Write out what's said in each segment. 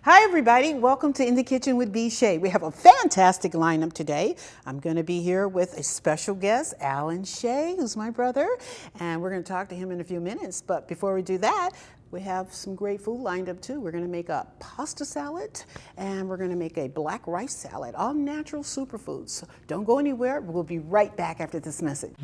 Hi everybody, welcome to In the Kitchen with BShay. We have a fantastic lineup today. I'm going to be here with a special guest, Shay, who's my brother, and we're going to talk to him in a few minutes. But before we do that, we have some great food lined up too. We're going to make a pasta salad and we're going to make a black rice salad, all natural superfoods. So don't go anywhere. We'll be right back after this message.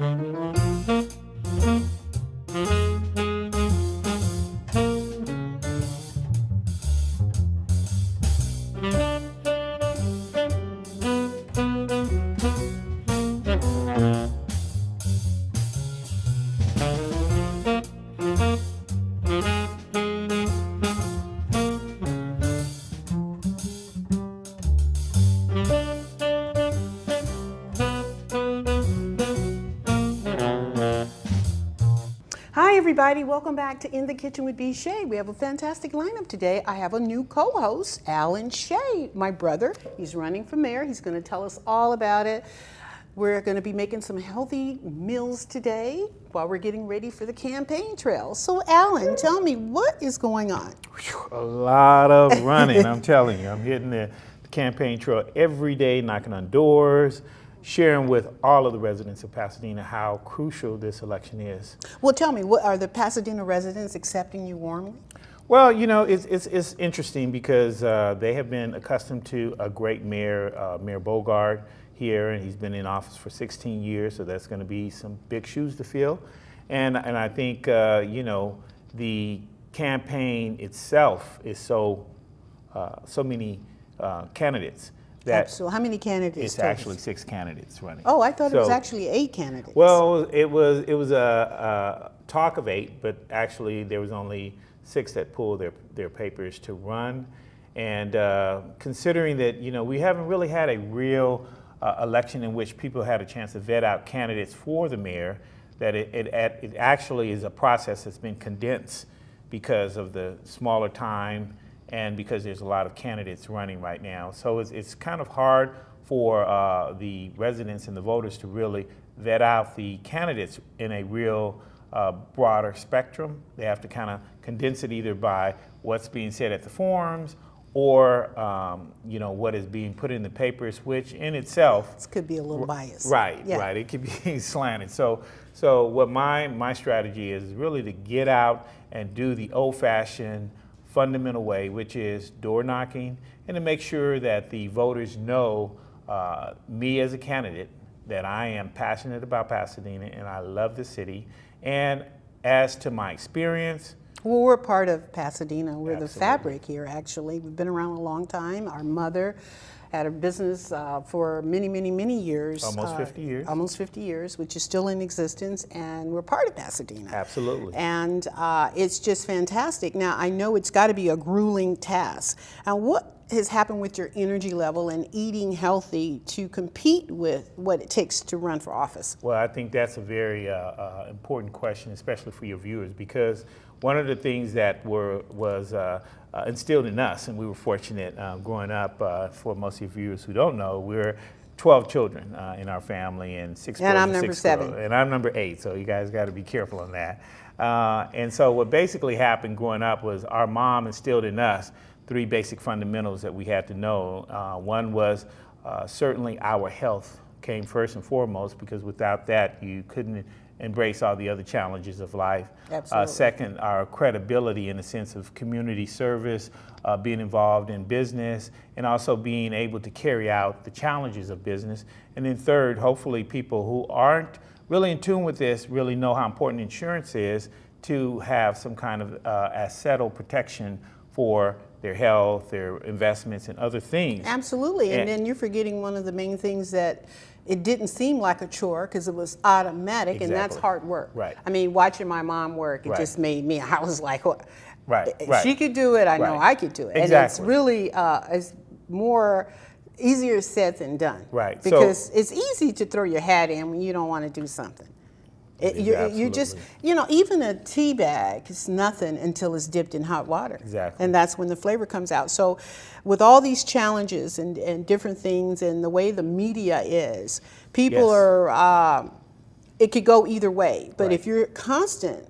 Hi everybody, welcome back to In the Kitchen with BShay. We have a fantastic lineup today. I have a new co-host, Shay, my brother. He's running for mayor. He's going to tell us all about it. We're going to be making some healthy meals today while we're getting ready for the campaign trail. So Alan, tell me, what is going on? A lot of running, I'm telling you. I'm hitting the campaign trail every day, knocking on doors, sharing with all of the residents of Pasadena how crucial this election is. Well, tell me, what are the Pasadena residents accepting you warmly? Well, you know, it's interesting because they have been accustomed to a great mayor, Mayor Bogart here, and he's been in office for 16 years, so that's going to be some big shoes to fill. And I think, you know, the campaign itself is so many candidates. So how many candidates? It's actually 6 candidates running. Oh, I thought it was actually 8 candidates. Well, it was a talk of 8, but actually there was only 6 that pulled their papers to run. And considering that, you know, we haven't really had a real election in which people had a chance to vet out candidates for the mayor, that it actually is a process that's been condensed because of the smaller time and because there's a lot of candidates running right now. So it's kind of hard for the residents and the voters to really vet out the candidates in a real broader spectrum. They have to kind of condense it either by what's being said at the forums or you know, what is being put in the papers, which in itself— This could be a little biased. Right, yeah. Right, it could be slanted. So what my strategy is really to get out and do the old-fashioned fundamental way, which is door knocking, and to make sure that the voters know me as a candidate, that I am passionate about Pasadena and I love the city. And as to my experience— Well, we're part of Pasadena. We're Absolutely. the fabric here, actually. We've been around a long time. Our mother had a business for many years. Almost 50 years. Almost 50 years, which is still in existence, and we're part of Pasadena. Absolutely. And it's just fantastic. Now, I know it's got to be a grueling task. And what has happened with your energy level and eating healthy to compete with what it takes to run for office? Well, I think that's a very important question, especially for your viewers, because one of the things that was instilled in us, and we were fortunate growing up, for most of your viewers who don't know, we're 12 children in our family, and 6 boys and I'm and number 6 7. girls. And I'm number 8, so you guys got to be careful on that. And so what basically happened growing up was our mom instilled in us 3 basic fundamentals that we had to know. One was certainly our health came first and foremost, because without that you couldn't embrace all the other challenges of life. Absolutely. Second, our credibility in the sense of community service, being involved in business, and also being able to carry out the challenges of business. And then third, hopefully people who aren't really in tune with this really know how important insurance is, to have some kind of assetto protection for their health, their investments, and other things. Absolutely, and then you're forgetting one of the main things, that it didn't seem like a chore because it was automatic. Exactly. And that's hard work. Right. I mean, watching my mom work, it Right. just made me, I was like, what? Right. She could do it, I know Right. I could do it. Exactly. And it's really, it's more easier said than done. Right. Because it's easy to throw your hat in when you don't want to do something. You just, you know, even a tea bag is nothing until it's dipped in hot water. Exactly. And that's when the flavor comes out. So with all these challenges and different things and the way the media is, people Yes. are, it could go either way. But Right. if you're constant,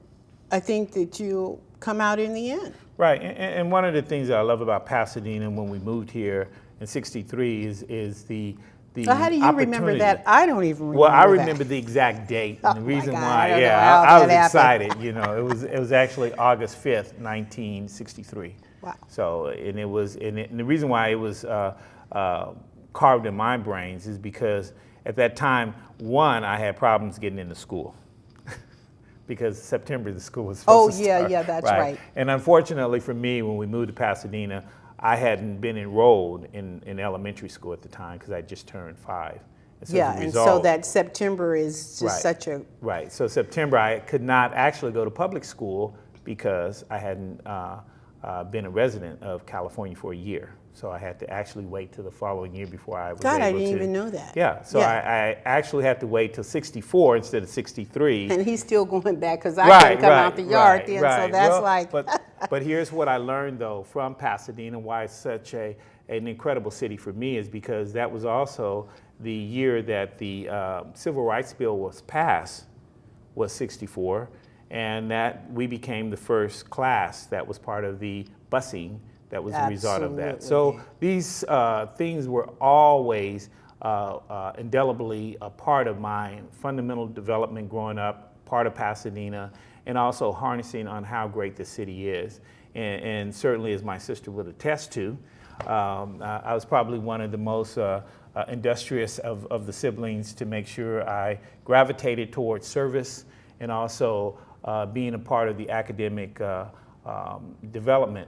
I think that you'll come out in the end. Right, and one of the things that I love about Pasadena when we moved here in '63 is the So how do you remember that? I don't even remember Well, I that. remember the exact date, and the reason God, why, I don't know yeah, how I was that happened. excited. You know, it was actually August 5th, 1963. Wow. So, and the reason why it was carved in my brains is because at that time, one, I had problems getting into school. Because September the school was supposed to start. Yeah, that's right. And unfortunately for me, when we moved to Pasadena, I hadn't been enrolled in elementary school at the time because I just turned 5. And so Yeah, and so that September is just such a... Right, so September I could not actually go to public school because I hadn't been a resident of California for a year. So I had to actually wait till the following year before I was able to. God, I didn't even know that. Yeah, so I actually had to wait till '64 instead of '63. And he's still going back because I couldn't come out the yard then, so that's well, But here's what I learned though from Pasadena, why it's such an incredible city for me, is because that was also the year that the Civil Rights Bill was passed, was '64, and that we became the first class that was part of the busing that was the result of that. So these things were always indelibly a part of my fundamental development growing up, part of Pasadena, and also harnessing on how great the city is. And certainly, as my sister would attest to, I was probably one of the most industrious of the siblings to make sure I gravitated towards service and also being a part of the academic development.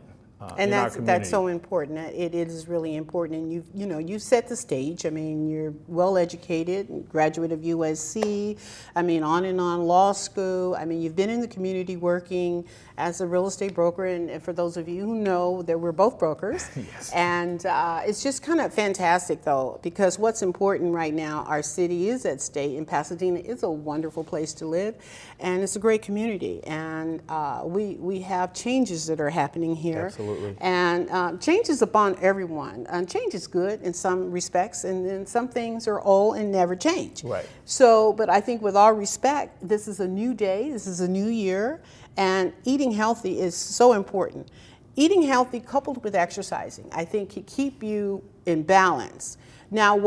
And that's so important. It is really important, and you set the stage. I mean, you're well educated, graduate of USC. I mean, on and on, law school. I mean, you've been in the community working as a real estate broker, and for those of you who know that we're both brokers. Yes. And it's just kind of fantastic, though, because what's important right now, our city is at stake, and Pasadena is a wonderful place to live, and it's a great community, and we have changes that are happening here. Absolutely. And change is upon everyone. And change is good in some respects, and then some things are old and never change. Right. So, but I think with all respect, this is a new day, this is a new year, and eating healthy is so important. Eating healthy coupled with exercising, I think, can keep you in balance. Now,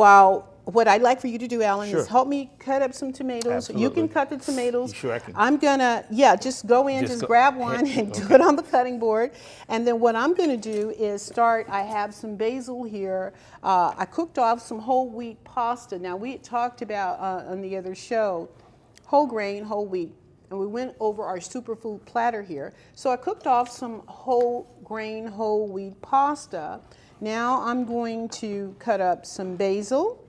what I'd like for you to do, Alan, is help me cut up some tomatoes. Absolutely. You can cut the tomatoes. You sure I can? I'm gonna, just go in, just grab one and do it on the cutting board. And then what I'm gonna do is I have some basil here. I cooked off some whole wheat pasta. Now, we had talked about on the other show, whole grain, whole wheat. And we went over our superfood platter here. So I cooked off some whole grain, whole wheat pasta. Now I'm going to cut up some basil.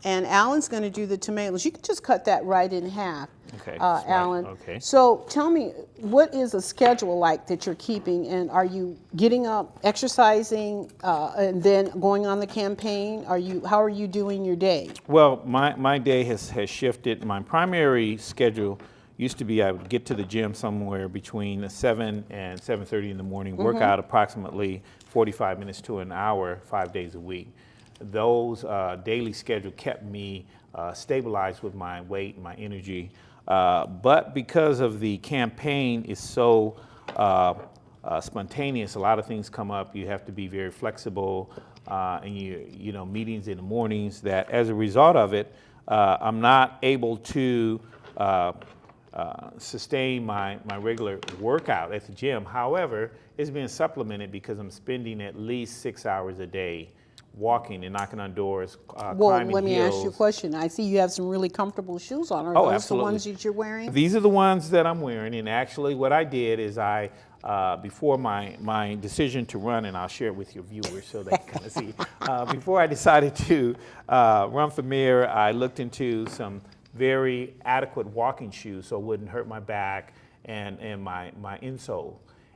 And Alan's going to do the tomatoes. You can just cut that right in half, okay, Alan. Right. Okay. So tell me, what is a schedule like that you're keeping? And are you getting up, exercising, and then going on the campaign? How are you doing your day? Well, my day has shifted. My primary schedule used to be I would get to the gym somewhere between 7 and 7:30 in the morning, work out approximately 45 minutes to an hour, 5 days a week. Those daily schedule kept me stabilized with my weight and my energy. But because of the campaign is so spontaneous, a lot of things come up. You have to be very flexible, and you know, meetings in the mornings. That as a result of it, I'm not able to sustain my regular workout at the gym. However, it's being supplemented because I'm spending at least 6 hours a day walking and knocking on doors, climbing hills. Let me ask you a question. I see you have some really comfortable shoes on. Are those absolutely. the ones that you're wearing? These are the ones that I'm wearing, and actually what I did is before my decision to run, and I'll share it with your viewers so they can kind of see, before I decided to run for mayor, I looked into some very adequate walking shoes so it wouldn't hurt my back and my insole.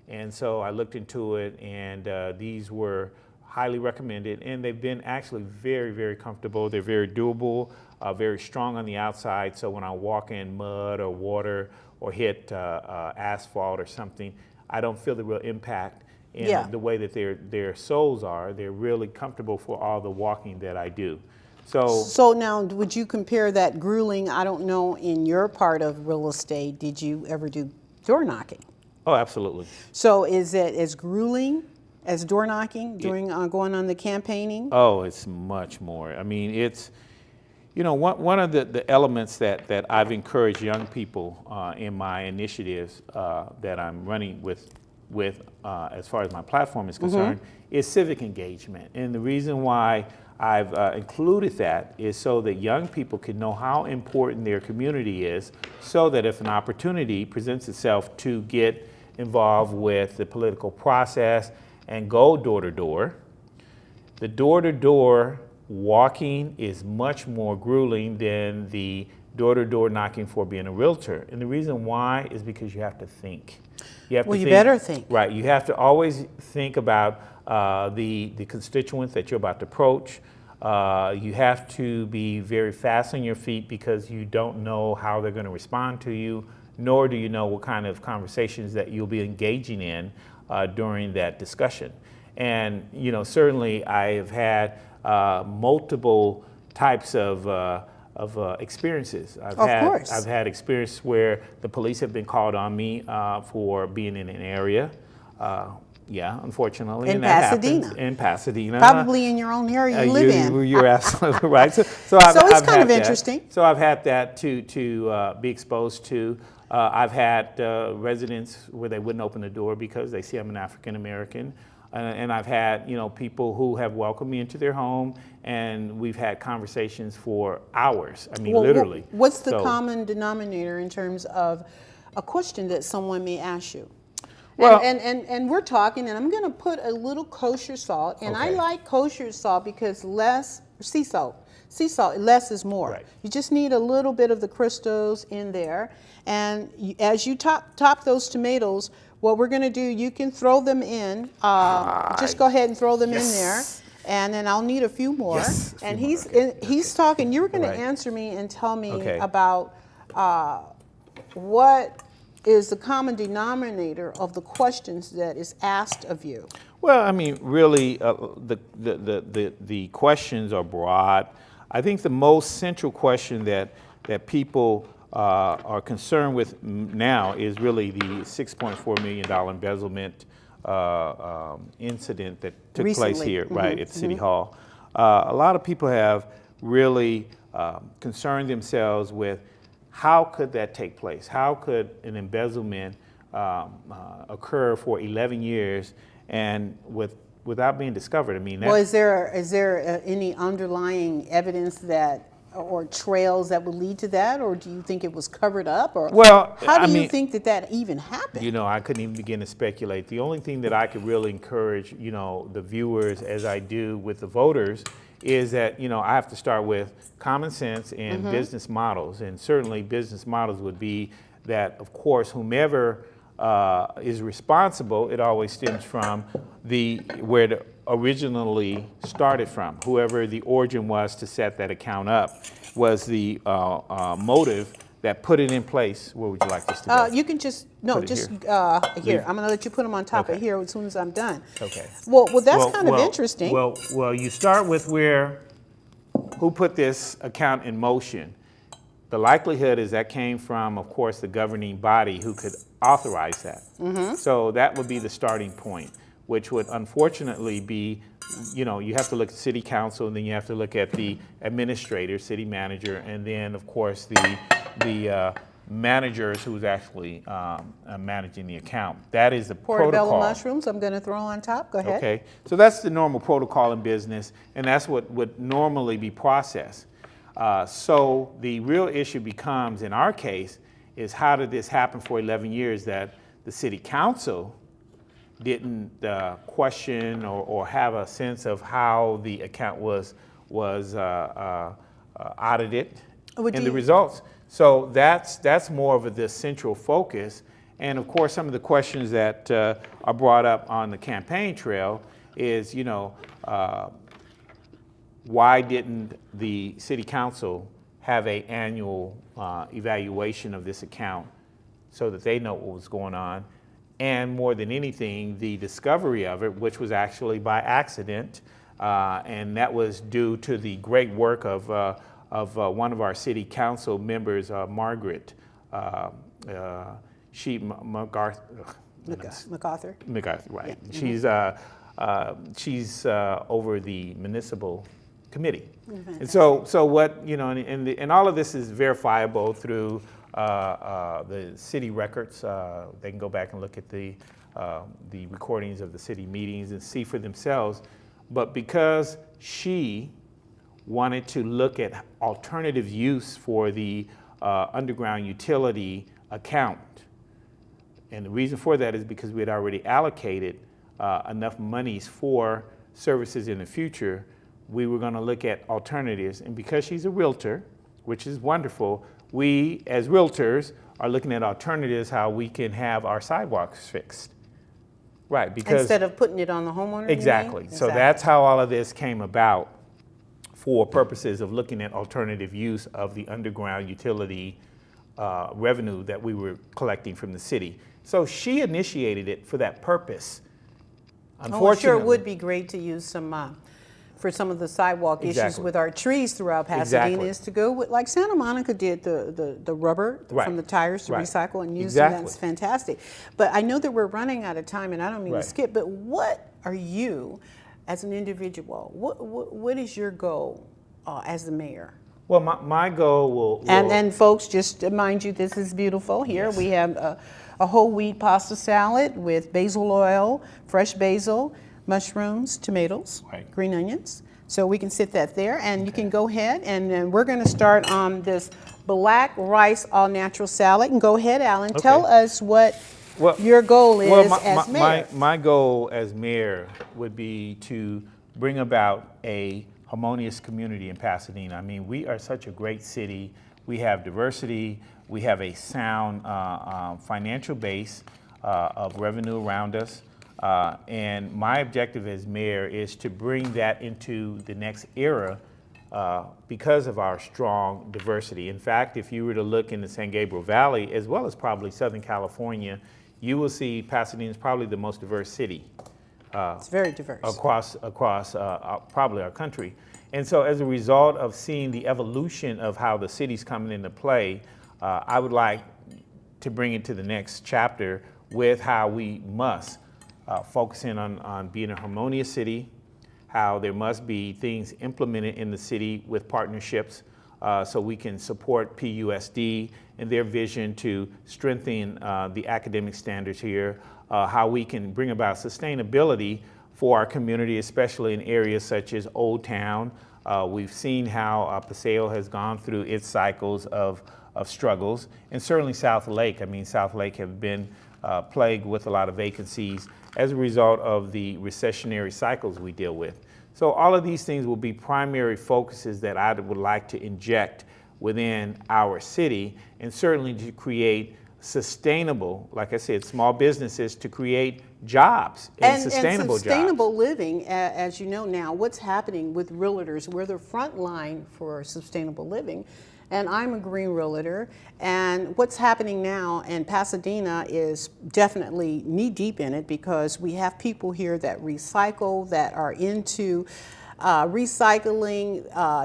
And so I looked into it, and these were highly recommended, and they've been actually very, very comfortable. They're very doable, very strong on the outside, so when I walk in mud or water or hit asphalt or something, I don't feel the real impact in the way that their soles are. They're really comfortable for all the walking that I do. So now, would you compare that grueling, I don't know, in your part of real estate, did you ever do door knocking? Oh, absolutely. So is it as grueling as door knocking during going on the campaigning? Oh, it's much more. I mean, it's, you know, one of the elements that I've encouraged young people in my initiatives that I'm running with as far as my platform is concerned is civic engagement. And the reason why I've included that is so that young people can know how important their community is, so that if an opportunity presents itself to get involved with the political process and go door to door, the door to door walking is much more grueling than the door to door knocking for being a realtor. And the reason why is because you have to think. You better think. Right. You have to always think about the constituents that you're about to approach. You have to be very fast on your feet because you don't know how they're going to respond to you, nor do you know what kind of conversations that you'll be engaging in during that discussion. And, you know, certainly I have had multiple types of experiences. I've had experience where the police have been called on me for being in an area. Yeah, unfortunately. In and that Pasadena. happens in Pasadena. Probably in your own area you live in. You're absolutely right. So it's kind of interesting. So I've had that to be exposed to. I've had residents where they wouldn't open the door because they see I'm an African American. And I've had, you know, people who have welcomed me into their home, and we've had conversations for hours. I mean, literally. What's the common denominator in terms of a question that someone may ask you? Well, and we're talking, and I'm going to put a little kosher salt, and I like kosher salt because less sea salt, less is more. Right. You just need a little bit of the crystals in there, and as you top those tomatoes, what we're going to do, you can throw them in. Just go ahead and throw them in there, and then I'll need a few more. Yes, and he's talking. You were going to answer me and tell me about what is the common denominator of the questions that is asked of you. Well, I mean, really, the questions are broad. I think the most central question that people are concerned with now is really the $6.4 million embezzlement incident that took place here, right, at City Hall. A lot of people have really concerned themselves with how could that take place? How could an embezzlement occur for 11 years and without being discovered? I mean, well, is there any underlying evidence that or trails that would lead to that, or do you think it was covered up, or how do you think that even happened? You know, I couldn't even begin to speculate. The only thing that I could really encourage, you know, the viewers, as I do with the voters, is that, you know, I have to start with common sense and business models, and certainly business models would be that, of course, whomever is responsible, it always stems from where it originally started from. Whoever the origin was to set that account up was the motive that put it in place. Where would you like this to go? You can just, here. I'm going to let you put them on top of here as soon as I'm done. Okay. Well, that's kind of interesting. Well, you start with who put this account in motion. The likelihood is that came from, of course, the governing body who could authorize that. So that would be the starting point, which would unfortunately be, you know, you have to look at city council, and then you have to look at the administrator, city manager, and then, of course, the managers who's actually managing the account. That is the protocol. Portobello mushrooms I'm going to throw on top. Go ahead. Okay, so that's the normal protocol in business, and that's what would normally be processed. So the real issue becomes, in our case, is how did this happen for 11 years that the city council didn't question or have a sense of how the account was audited and the results. So that's more of the central focus. And of course, some of the questions that are brought up on the campaign trail is, you know, why didn't the city council have an annual evaluation of this account so that they know what was going on? And more than anything, the discovery of it, which was actually by accident, and that was due to the great work of one of our city council members, Margaret. MacArthur. MacArthur, right. Yeah. She's over the municipal committee. Mm-hmm. And so what, you know, and all of this is verifiable through the city records. They can go back and look at the recordings of the city meetings and see for themselves. But because she wanted to look at alternative use for the underground utility account, and the reason for that is because we had already allocated enough monies for services in the future, we were going to look at alternatives. And because she's a realtor, which is wonderful, we as realtors are looking at alternatives how we can have our sidewalks fixed. Right, because instead of putting it on the homeowner. exactly. So that's how all of this came about, for purposes of looking at alternative use of the underground utility revenue that we were collecting from the city. So she initiated it for that purpose. Unfortunately, I'm sure it would be great to use some for some of the sidewalk issues with our trees throughout Pasadena is to go with, like Santa Monica did, the rubber from the tires to recycle and use them. That's fantastic. But I know that we're running out of time, and I don't mean to skip, but what are you, as an individual, what is your goal as the mayor? Well, my goal will... And folks, just to mind you, this is beautiful here. Yes. We have a whole wheat pasta salad with basil oil, fresh basil, mushrooms, tomatoes, green onions. So we can sit that there, and you can go ahead, and then we're going to start on this black rice all-natural salad. And go ahead, Alan, tell us what your goal is as mayor. My goal as mayor would be to bring about a harmonious community in Pasadena. I mean, we are such a great city. We have diversity. We have a sound financial base of revenue around us. And my objective as mayor is to bring that into the next era because of our strong diversity. In fact, if you were to look in the San Gabriel Valley, as well as probably Southern California, you will see Pasadena is probably the most diverse city. It's very diverse. Across probably our country. And so as a result of seeing the evolution of how the city's coming into play, I would like to bring it to the next chapter with how we must focus in on being a harmonious city, how there must be things implemented in the city with partnerships so we can support PUSD and their vision to strengthen the academic standards here, how we can bring about sustainability for our community, especially in areas such as Old Town. We've seen how Paseo has gone through its cycles of struggles, and certainly South Lake. I mean, South Lake have been plagued with a lot of vacancies as a result of the recessionary cycles we deal with. So all of these things will be primary focuses that I would like to inject within our city, and certainly to create sustainable, like I said, small businesses to create jobs and sustainable jobs. Sustainable living, as you know now, what's happening with realtors, we're the front line for sustainable living. And I'm a green realtor, and what's happening now in Pasadena is definitely knee deep in it, because we have people here that recycle, that are into recycling,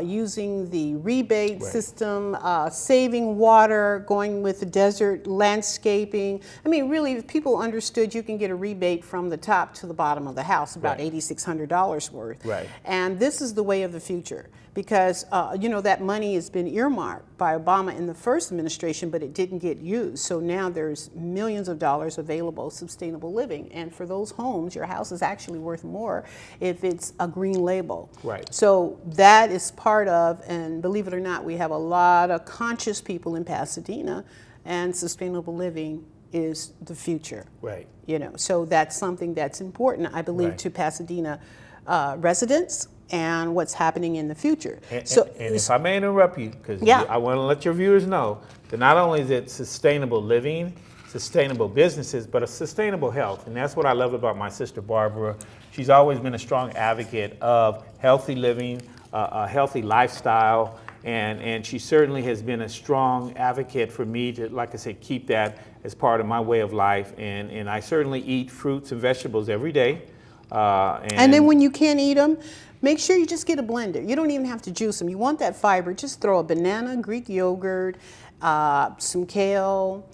using the rebate system, saving water, going with the desert landscaping. I mean, really, if people understood you can get a rebate from the top to the bottom of the house, about $8,600 worth. And this is the way of the future, because you know, that money has been earmarked by Obama in the first administration, but it didn't get used. So now there's millions of dollars available, sustainable living. And for those homes, your house is actually worth more if it's a green label. So that is part of, and believe it or not, we have a lot of conscious people in Pasadena, and sustainable living is the future. You know, so that's something that's important, I believe, to Pasadena residents and what's happening in the future. And if I may interrupt you, because I want to let your viewers know that not only is it sustainable living, sustainable businesses, but a sustainable health. And that's what I love about my sister Barbara. She's always been a strong advocate of healthy living, a healthy lifestyle, and she certainly has been a strong advocate for me to, like I said, keep that as part of my way of life. And I certainly eat fruits and vegetables every day. And then when you can't eat them, make sure you just get a blender. You don't even have to juice them. You want that fiber, just throw a banana, Greek yogurt, some kale,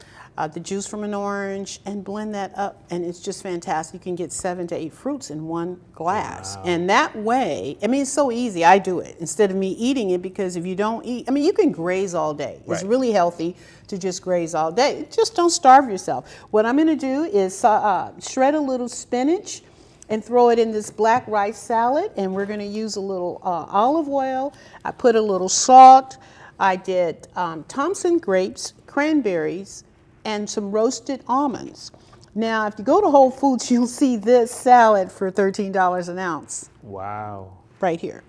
the juice from an orange, and blend that up, and it's just fantastic. You can get 7 to 8 fruits in one glass. Wow. And that way, I mean, it's so easy. I do it instead of me eating it, because if you don't eat, I mean, you can graze all day. It's Right. really healthy to just graze all day. Just don't starve yourself. What I'm gonna do is shred a little spinach and throw it in this black rice salad, and we're gonna use a little olive oil. I put a little salt. I did Thompson grapes, cranberries, and some roasted almonds. Now, if you go to Whole Foods, you'll see this salad for $13 an ounce Wow. right here.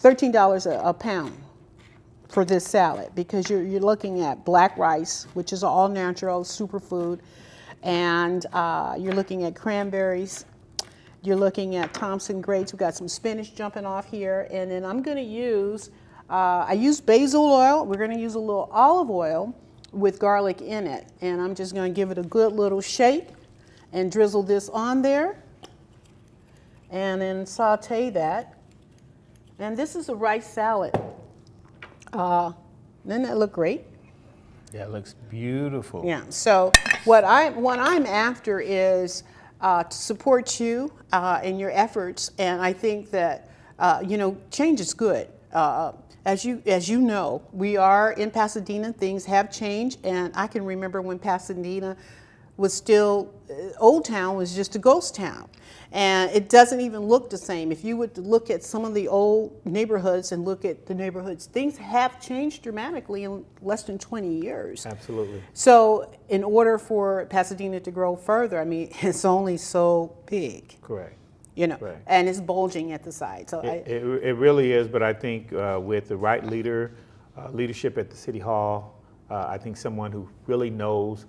$13 a pound for this salad, because you're looking at black rice, which is an all natural superfood, and you're looking at cranberries. You're looking at Thompson grapes. We've got some spinach jumping off here, and then I'm going to use, I use basil oil. We're going to use a little olive oil with garlic in it, and I'm just going to give it a good little shake and drizzle this on there, and then saute that. And this is a rice salad. Doesn't that look great? Yeah, it looks beautiful. Yeah. So what I'm after is to support you in your efforts, and I think that change is good. As you know, we are in Pasadena. Things have changed, and I can remember when Pasadena was still, Old Town was just a ghost town. And it doesn't even look the same. If you would look at some of the old neighborhoods and look at the neighborhoods, things have changed dramatically in less than 20 years. Absolutely. So in order for Pasadena to grow further, I mean, it's only so big. Correct. Right. And it's bulging at the side. So It really is, but I think with the right leadership at the City Hall, I think someone who really knows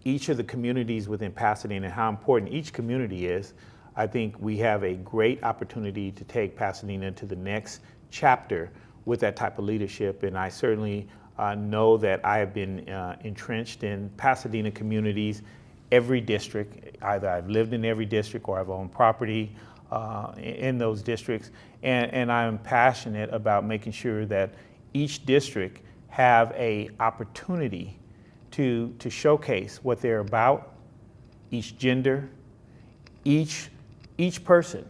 each of the communities within Pasadena and how important each community is, I think we have a great opportunity to take Pasadena to the next chapter with that type of leadership. And I certainly know that I have been entrenched in Pasadena communities, every district. Either I've lived in every district or I've owned property in those districts. And I'm passionate about making sure that each district have a opportunity to showcase what they're about, each gender, each person,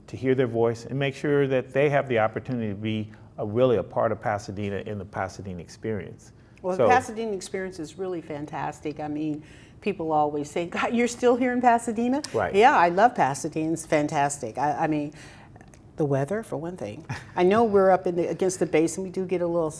to hear their voice and make sure that they have the opportunity to be really a part of Pasadena in the Pasadena experience. Well, the Pasadena experience is really fantastic. I mean, people always say, God, you're still here in Pasadena? Right. Yeah, I love Pasadena. It's fantastic. I mean, the weather, for one thing. I know we're up against the base, and we do get a little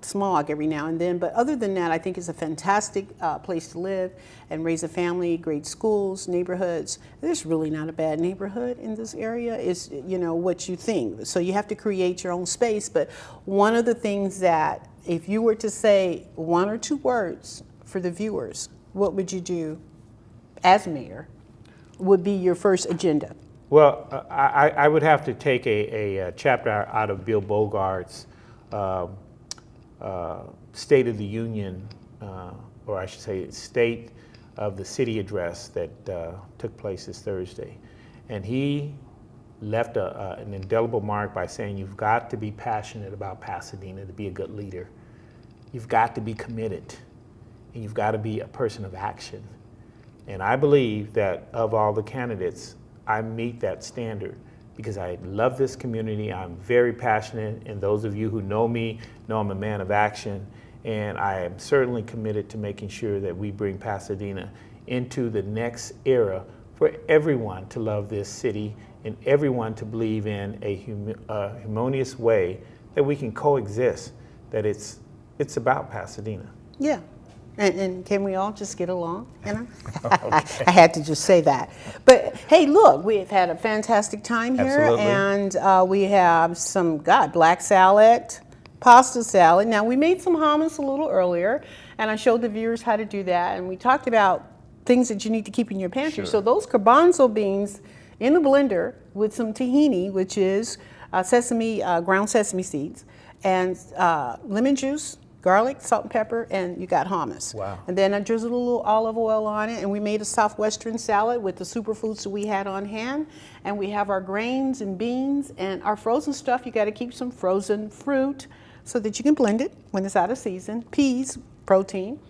smog every now and then, but other than that, I think it's a fantastic place to live and raise a family, great schools, neighborhoods. There's really not a bad neighborhood in this area. It's, what you think. So you have to create your own space, but one of the things that, if you were to say 1 or 2 words for the viewers, what would you do as mayor, would be your first agenda? Well, I would have to take a chapter out of Bill Bogart's State of the Union, or I should say State of the City address that took place this Thursday. And he left an indelible mark by saying you've got to be passionate about Pasadena to be a good leader. You've got to be committed, and you've got to be a person of action. And I believe that of all the candidates, I meet that standard because I love this community. I'm very passionate, and those of you who know me know I'm a man of action, and I am certainly committed to making sure that we bring Pasadena into the next era for everyone to love this city and everyone to believe in a harmonious way that we can coexist, that it's about Pasadena. Yeah. And can we all just get along, Okay. I had to just say that. But hey, look, we've had a fantastic time here. Absolutely. And we have some, black salad, pasta salad. Now, we made some hummus a little earlier, and I showed the viewers how to do that. And we talked about things that you need to keep in your pantry. Sure. So those garbanzo beans in the blender with some tahini, which is ground sesame seeds, and lemon juice, garlic, salt and pepper, and you got hummus. Wow. And then I drizzled a little olive oil on it, and we made a Southwestern salad with the superfoods that we had on hand. And we have our grains and beans and our frozen stuff. You got to keep some frozen fruit so that you can blend it when it's out of season. Peas, protein.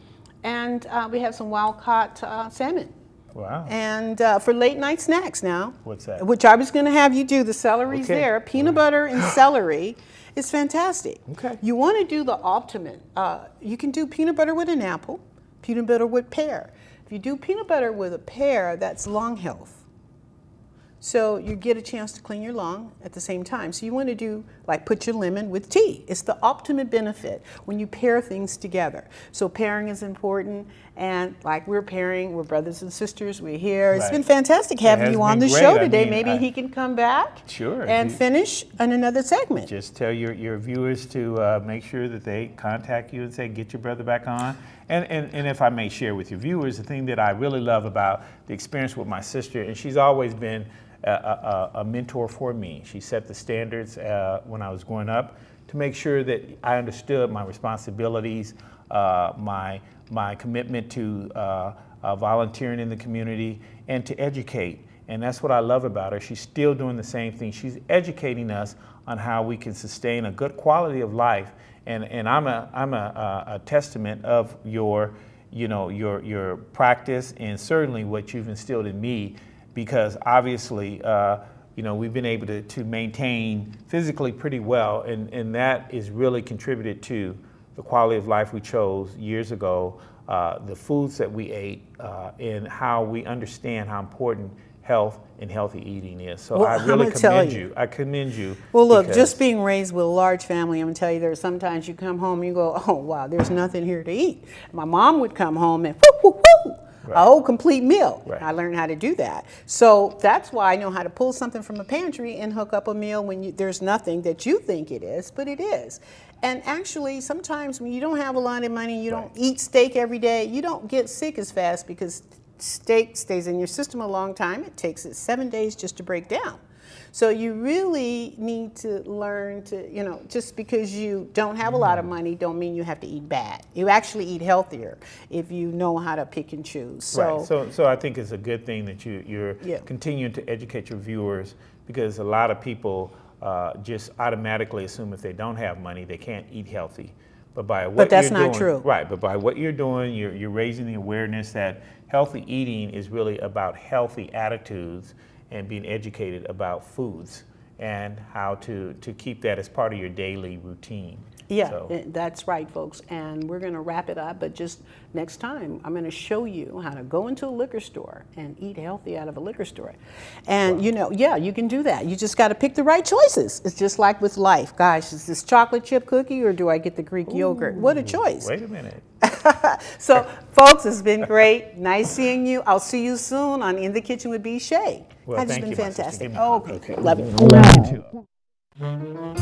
and we have some wild-caught salmon. Wow. And for late night snacks now. What's that? Which I was going to have you do. The celery's Okay. there. Peanut butter and celery is fantastic. Okay. You want to do the ultimate. You can do peanut butter with an apple, peanut butter with pear. If you do peanut butter with a pear, that's lung health. So you get a chance to clean your lung at the same time. So you want to do, like, put your lemon with tea. It's the ultimate benefit when you pair things together. So pairing is important, and like we're pairing, we're brothers and sisters, we're here. It's been fantastic having you on the show today. Maybe he can come back and finish in another segment. Just tell your viewers to make sure that they contact you and say, get your brother back on. And if I may share with your viewers, the thing that I really love about the experience with my sister, and she's always been a mentor for me. She set the standards when I was growing up to make sure that I understood my responsibilities, my commitment to volunteering in the community, and to educate. And that's what I love about her. She's still doing the same thing. She's educating us on how we can sustain a good quality of life. And I'm a testament of your practice, and certainly what you've instilled in me. Because obviously, we've been able to maintain physically pretty well, and that is really contributed to the quality of life we chose years ago, the foods that we ate, and how we understand how important health and healthy eating is. So well, I really commend you. I commend you. Well, look, just being raised with a large family, I'm going to tell you, there's sometimes you come home and you go, oh, wow, there's nothing here to eat. My mom would come home and whoo, whoo, whoo. Right. A whole complete meal. Right. I learned how to do that. So that's why I know how to pull something from a pantry and hook up a meal when there's nothing that you think it is, but it is. And actually, sometimes when you don't have a lot of money, you don't eat steak every day, you don't get sick as fast because steak stays in your system a long time. It takes it 7 days just to break down. So you really need to learn to, just because you don't have a lot of money don't mean you have to eat bad. You actually eat healthier if you know how to pick and choose. So, right. So I think it's a good thing that you're continuing to educate your viewers, because a lot of people just automatically assume if they don't have money, they can't eat healthy. But that's not true. Right, but by what you're doing, you're raising the awareness that healthy eating is really about healthy attitudes and being educated about foods and how to keep that as part of your daily routine. Yeah, so. That's right, folks. And we're going to wrap it up, but just next time, I'm going to show you how to go into a liquor store and eat healthy out of a liquor store. And, you can do that. You just got to pick the right choices. It's just like with life. Gosh, is this chocolate chip cookie or do I get the Greek yogurt? What a choice. Wait a minute. So, folks, it's been great. Nice seeing you. I'll see you soon on In the Kitchen with BShay. Well, It's been fantastic. Okay. Love you. Love you too.